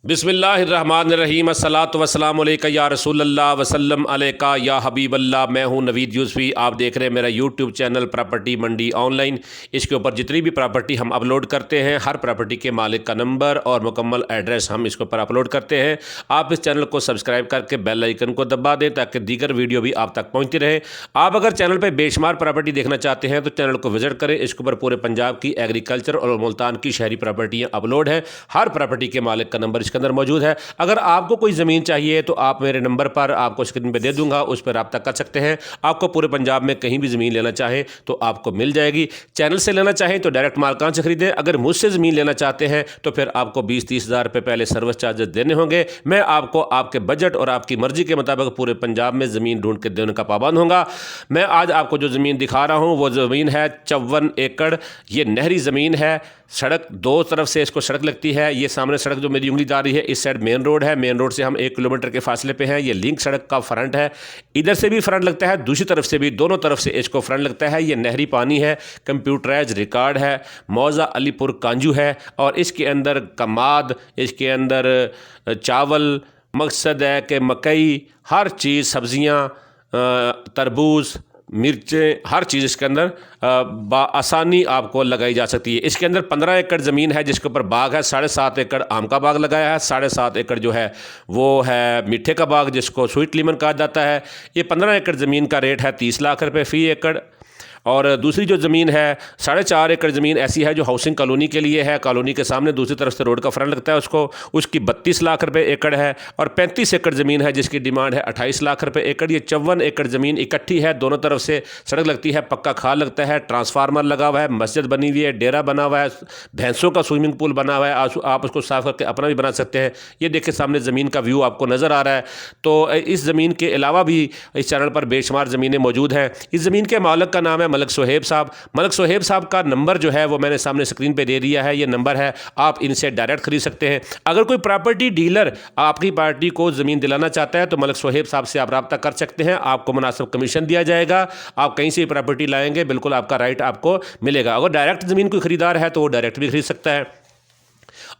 बिस्मिल्लाहिर्रहमानिर्रहीम अस्सलातु वस्सलामु अलैका या रसूलल्लाह वसल्लम अलैका या हबीबल्लाह। मैं हूं नवीद यूसुफ़ी। आप देख रहे हैं मेरा यूट्यूब चैनल प्रॉपर्टी मंडी ऑनलाइन। इसके ऊपर जितनी भी प्रॉपर्टी हम अपलोड करते हैं, हर प्रॉपर्टी के मालिक का नंबर और मुकम्मल एड्रेस हम इसके ऊपर अपलोड करते हैं। आप इस चैनल को सब्सक्राइब करके बेल आइकन को दबा दें ताकि दीगर वीडियो भी आप तक पहुँचती रहे। आप अगर चैनल पर बेशुमार प्रॉपर्टी देखना चाहते हैं तो चैनल को विजिट करें। इसके ऊपर पूरे पंजाब की एग्रीकल्चर और मुल्तान की शहरी प्रॉपर्टियाँ अपलोड है। हर प्रॉपर्टी के मालिक का नंबर इसके अंदर मौजूद है। अगर आपको कोई ज़मीन चाहिए तो आप मेरे नंबर पर आपको स्क्रीन पे दे दूंगा, उस पर रब्ता कर सकते हैं। आपको पूरे पंजाब में कहीं भी ज़मीन लेना चाहें तो आपको मिल जाएगी। चैनल से लेना चाहें तो डायरेक्ट मालकान से खरीदें। अगर मुझसे ज़मीन लेना चाहते हैं तो फिर आपको 20-30 हज़ार रुपये पहले सर्विस चार्जेस देने होंगे। मैं आपको आपके बजट और आपकी मर्ज़ी के मुताबिक पूरे पंजाब में ज़मीन ढूंढ के देने का पाबंद होगा। मैं आज आपको जो ज़मीन दिखा रहा हूँ वो ज़मीन है 54 एकड़। ये नहरी ज़मीन है। सड़क दो तरफ से इसको सड़क लगती है। ये सामने सड़क जो मेरी उंगली जा रही है, इस साइड मेन रोड है। मेन रोड से हम 1 किलोमीटर के फासले पे हैं। ये लिंक सड़क का फ्रंट है। इधर से भी फ्रंट लगता है, दूसरी तरफ से भी, दोनों तरफ से इसको फ्रंट लगता है। ये नहरी पानी है, कंप्यूटराइज रिकॉर्ड है, मौजा अलीपुर कांजू है और इसके अंदर कमाद, इसके अंदर चावल, मकसद है कि मकई, हर चीज़, सब्ज़ियाँ, तरबूज, मिर्चें, हर चीज़ इसके अंदर आसानी आपको लगाई जा सकती है। इसके अंदर 15 एकड़ ज़मीन है जिसके ऊपर बाग है। 7.5 एकड़ आम का बाग लगाया है। 7.5 एकड़ जो है वो है मीठे का बाग जिसको स्वीट लीमन कहा जाता है। ये 15 एकड़ ज़मीन का रेट है 30 लाख रुपए फ़ी एकड़। और दूसरी जो ज़मीन है 4.5 एकड़ ज़मीन ऐसी है जो हाउसिंग कॉलोनी के लिए है। कॉलोनी के सामने दूसरी तरफ से रोड का फ्रंट लगता है उसको, उसकी 32 लाख रुपए एकड़ है। और 35 एकड़ ज़मीन है जिसकी डिमांड है 28 लाख रुपए एकड़। ये 54 एकड़ ज़मीन इकट्ठी है। दोनों तरफ से सड़क लगती है, पक्का खाल लगता है, ट्रांसफार्मर लगा हुआ है, मस्जिद बनी हुई है, डेरा बना हुआ है, भैंसों का स्विमिंग पूल बना हुआ है। आप उसको साफ करके अपना भी बना सकते हैं। ये देखिए सामने ज़मीन का व्यू आपको नज़र आ रहा है। तो इस ज़मीन के अलावा भी इस चैनल पर बेशुमार ज़मीनें मौजूद हैं। इस ज़मीन के मालिक का नाम है मलिक सोहेब साहब। मलिक सोहेब साहब का नंबर जो है वो मैंने सामने स्क्रीन पे दे दिया है। ये नंबर है, आप इनसे डायरेक्ट खरीद सकते हैं। अगर कोई प्रॉपर्टी डीलर आपकी पार्टी को ज़मीन दिलाना चाहता है तो मलिक सोहेब साहब से आप रब्ता कर सकते हैं। आपको मुनासिब कमीशन दिया जाएगा। आप कहीं से प्रॉपर्टी लाएंगे, बिल्कुल आपका राइट आपको मिलेगा। अगर डायरेक्ट ज़मीन कोई खरीदार है तो वो डायरेक्ट भी खरीद सकता है।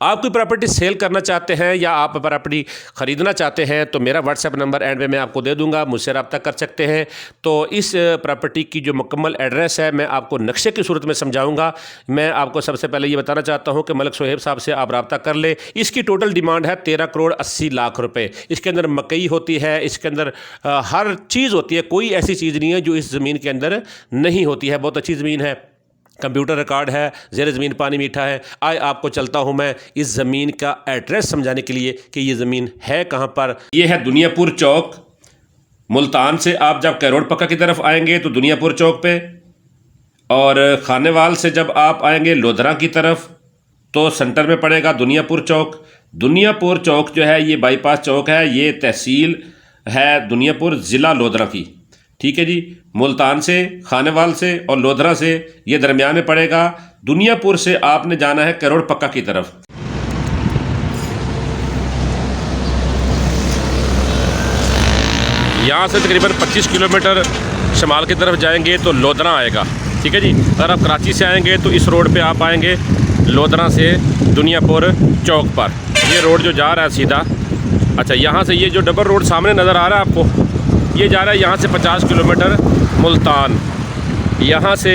आप कोई प्रॉपर्टी सेल करना चाहते हैं या आप प्रॉपर्टी ख़रीदना चाहते हैं तो मेरा व्हाट्सएप नंबर एंड में मैं आपको दे दूंगा, मुझसे रब्ता कर सकते हैं। तो इस प्रॉपर्टी की जो मुकम्मल एड्रेस है मैं आपको नक्शे की सूरत में समझाऊंगा। मैं आपको सबसे पहले ये बताना चाहता हूं कि मलिक सोहेब साहब से आप रब्ता कर ले। इसकी टोटल डिमांड है 13 करोड़ 80 लाख रुपये। इसके अंदर मकई होती है, इसके अंदर हर चीज़ होती है। कोई ऐसी चीज़ नहीं है जो इस ज़मीन के अंदर नहीं होती है। बहुत अच्छी ज़मीन है, कंप्यूटर रिकॉर्ड है, ज़ेर ज़मीन पानी मीठा है। आए आपको चलता हूँ मैं इस ज़मीन का एड्रेस समझाने के लिए कि ये ज़मीन है कहाँ पर। ये है दुनियापुर चौक। मुल्तान से आप जब कैरोड़ पक्का की तरफ आएंगे तो दुनियापुर चौक पे, और खानेवाल से जब आप आएंगे लोधरा की तरफ तो सेंटर में पड़ेगा दुनियापुर चौक। दुनियापुर चौक जो है ये बाईपास चौक है। ये तहसील है दुनियापुर, ज़िला लोधरा की। ठीक है जी। मुल्तान से, खानेवाल से और लोधरा से ये दरमियान में पड़ेगा। दुनियापुर से आपने जाना है करोड़ पक्का की तरफ। यहाँ से तकरीबन 25 किलोमीटर शमाल की तरफ जाएंगे तो लोधरा आएगा। ठीक है जी। अगर आप कराची से आएंगे तो इस रोड पे आप आएंगे लोधरा से दुनियापुर चौक पर। ये रोड जो जा रहा है सीधा, अच्छा यहाँ से ये जो डबल रोड सामने नज़र आ रहा है आपको, ये जा रहा है यहाँ से 50 किलोमीटर मुल्तान, यहाँ से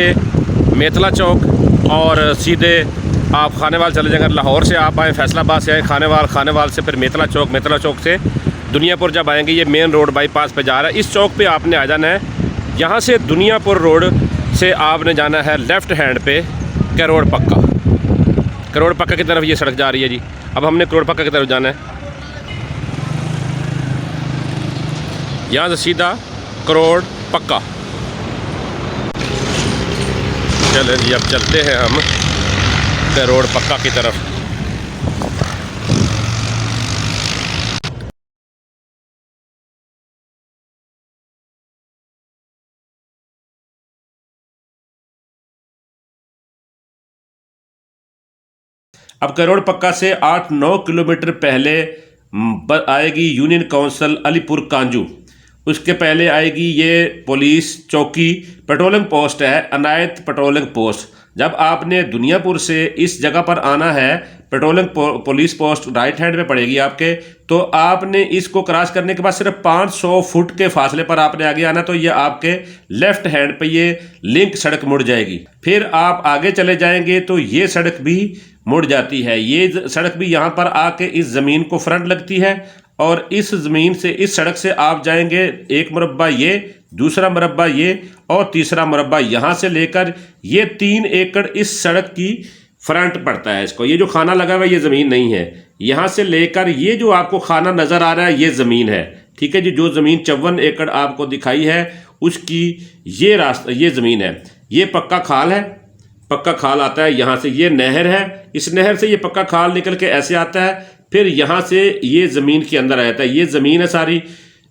मेतला चौक और सीधे आप खानेवाल चले जाएंगे। लाहौर से आप आएँ, फैसलाबाद से आएँ खानेवाल, खानेवाल से फिर मेतला चौक, मेतला चौक से दुनियापुर जब आएंगे ये मेन रोड बाईपास पे जा रहा है। इस चौक पे आपने आ जाना है। यहाँ से दुनियापुर रोड से आपने जाना है लेफ़्ट हैंड पे करोड़ पक्का। करोड़ पक्का की तरफ ये सड़क जा रही है जी। अब हमने करोड़ पक्का की तरफ जाना है। यहाँ से सीधा करोड़ पक्का। चलें जी, अब चलते हैं हम करोड़ पक्का की तरफ। अब करोड़ पक्का से 8-9 किलोमीटर पहले आएगी यूनियन काउंसिल अलीपुर कांजू। उसके पहले आएगी ये पुलिस चौकी, पेट्रोलिंग पोस्ट है, अनायत पेट्रोलिंग पोस्ट। जब आपने दुनियापुर से इस जगह पर आना है patrolling police post right hand में पड़ेगी आपके। तो आपने इसको क्रॉस करने के बाद सिर्फ 500 फुट के फासले पर आपने आगे आना, तो ये आपके लेफ्ट हैंड पे ये लिंक सड़क मुड़ जाएगी। फिर आप आगे चले जाएंगे तो ये सड़क भी मुड़ जाती है। ये सड़क भी यहाँ पर आके इस ज़मीन को फ्रंट लगती है और इस ज़मीन से, इस सड़क से आप जाएंगे एक मुरब्बा ये, दूसरा मुरब्बा ये और तीसरा मुरब्बा यहाँ से लेकर ये 3 एकड़ इस सड़क की फ्रंट पड़ता है इसको। ये जो खाना लगा हुआ है ये ज़मीन नहीं है। यहाँ से लेकर ये जो आपको खाना नज़र आ रहा है ये ज़मीन है, ठीक है जी। जो ज़मीन 54 एकड़ आपको दिखाई है उसकी ये रास्ता, ये ज़मीन है। ये पक्का खाल है, पक्का खाल आता है यहाँ से। ये नहर है, इस नहर से ये पक्का खाल निकल के ऐसे आता है, फिर यहाँ से ये ज़मीन के अंदर आ जाता है। ये ज़मीन है सारी,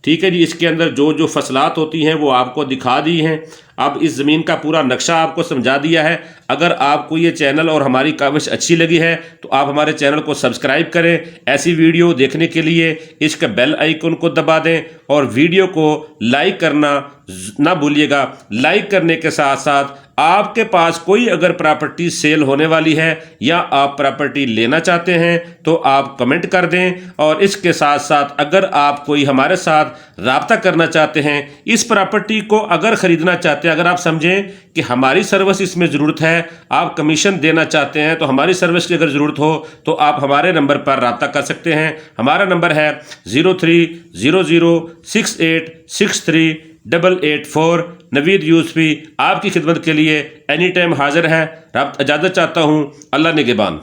ठीक है जी। इसके अंदर जो जो फसलात होती हैं वो आपको दिखा दी हैं। अब इस ज़मीन का पूरा नक्शा आपको समझा दिया है। अगर आपको ये चैनल और हमारी काविश अच्छी लगी है तो आप हमारे चैनल को सब्सक्राइब करें। ऐसी वीडियो देखने के लिए इसके बेल आइकन को दबा दें और वीडियो को लाइक करना ना भूलिएगा। लाइक करने के साथ साथ आपके पास कोई अगर प्रॉपर्टी सेल होने वाली है या आप प्रॉपर्टी लेना चाहते हैं तो आप कमेंट कर दें। और इसके साथ साथ अगर आप कोई हमारे साथ राब्ता करना चाहते हैं, इस प्रॉपर्टी को अगर ख़रीदना चाहते हैं, अगर आप समझें कि हमारी सर्विस इसमें ज़रूरत है, आप कमीशन देना चाहते हैं, तो हमारी सर्विस की अगर ज़रूरत हो तो आप हमारे नंबर पर राब्ता कर सकते हैं। हमारा नंबर है 030068638884। नवीद यूसुफी आपकी खिदमत के लिए एनी टाइम हाजिर है। इजाज़त चाहता हूँ। अल्लाह निगहबान।